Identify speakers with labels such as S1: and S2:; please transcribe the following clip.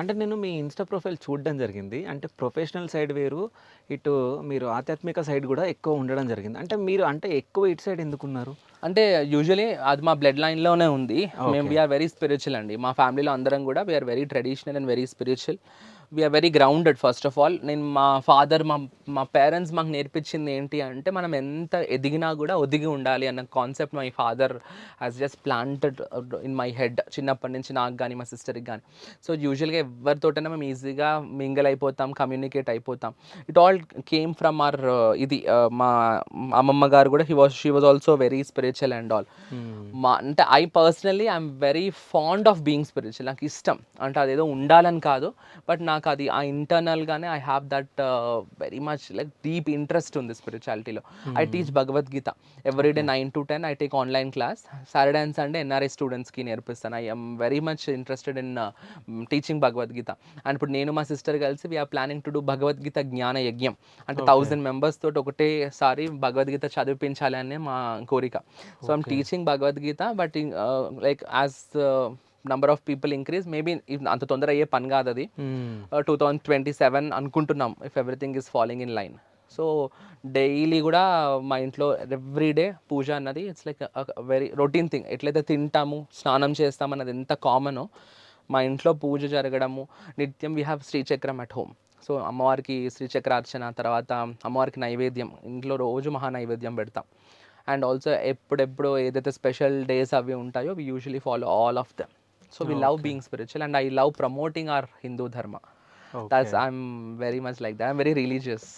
S1: అంటే నేను మీ Insta profile చూడడం జరిగింది. అంటే ప్రొఫెషనల్ సైడ్ వేరు, ఇటు మీరు ఆధ్యాత్మిక సైడ్ గూడా ఎక్కువ ఉండడం జరిగింది. అంటే మీరు అంటే ఎక్కువ ఇటు సైడ్ ఎందుకున్నారు?
S2: అంటే యూజువల్లీ అది మా బ్లడ్ లైన్‌లోనే ఉంది. మేము
S1: ఓకే.
S2: వీఆర్ వెరీ స్పిరిచ్యువల్ అండి. మా ఫ్యామిలీలో అందరం గూడా we are very traditional and very spiritual. We are very grounded first of all. నేను మా ఫాదర్, మా మా పేరెంట్స్ మాకు నేర్పించింది ఏంటి అంటే, మనం ఎంత ఎదిగినా గూడా ఒదిగి ఉండాలి అన్న concept my father has just planted in my head. చిన్నప్పటి నుంచి నాకు గాని, మా సిస్టర్‌కి గాని. సో, యూజువల్‌గా ఎవరితోటైనా మేము ఈజీగా మింగిల్ అయిపోతాం, కమ్యూనికేట్ అయిపోతాం. It all came from our మా అమ్మమ్మ గారు గూడా she was also very spiritual and all.
S1: హ్మ్.
S2: అంటే I personally I'm very fond of being spiritual. నాకు ఇష్టం. అంటే అదేదో ఉండాలని కాదు. బట్ నాకు అది ఆ ఇంటర్నల్‌గానే I have that very much like deep interest ఉంది స్పిరిచువాలిటీలో. I
S1: hmm.
S2: Teach Bhagavad Gita. Every day
S1: okay.
S2: 9-10 I take online class. Saturday and Sunday NRI స్టూడెంట్స్‌కి నేర్పిస్తాను. I am very much interested in teaching Bhagavad Gita. And ఇప్పుడు నేను మా సిస్టర్ కలిసి we are planning to do Bhagavad Gita జ్ఞాన యజ్ఞం. అంటే
S1: ఓకే.
S2: 1000 మెంబర్స్ తోటి ఒకటేసారి భగవద్గీత చదివిపించాలి అనే మా కోరిక. So I'm
S1: okay.
S2: Teaching Bhagavad Gita but like as number of people increase maybe అంత తొందర అయ్యే పని కాదు అది.
S1: హ్మ్.
S2: 2027 అనుకుంటున్నాం if everything is following in line. So daily కూడా మా ఇంట్లో ఎవ్రీ డే పూజ అన్నది it's like very routine thing. ఎట్లయితే తింటాము, స్నానం చేస్తాం అన్నది ఎంత కామనో, మా ఇంట్లో పూజ జరగడము నిత్యం. వీ హ్యావ్ శ్రీచక్రం అట్ హోమ్. సో అమ్మవారికి శ్రీచక్రార్చన, తర్వాత అమ్మవారికి నైవేద్యం, ఇంట్లో రోజు మహా నైవేద్యం పెడతాం. అండ్ ఆల్సో ఎప్పుడెప్పుడు ఏదైతే స్పెషల్ డేస్ అవి ఉంటాయో we usually follow all of them. So we love
S1: okay.
S2: Being spiritual and I love promoting our Hindu dharma.
S1: Okay.
S2: I'm very much like that. I'm very religious.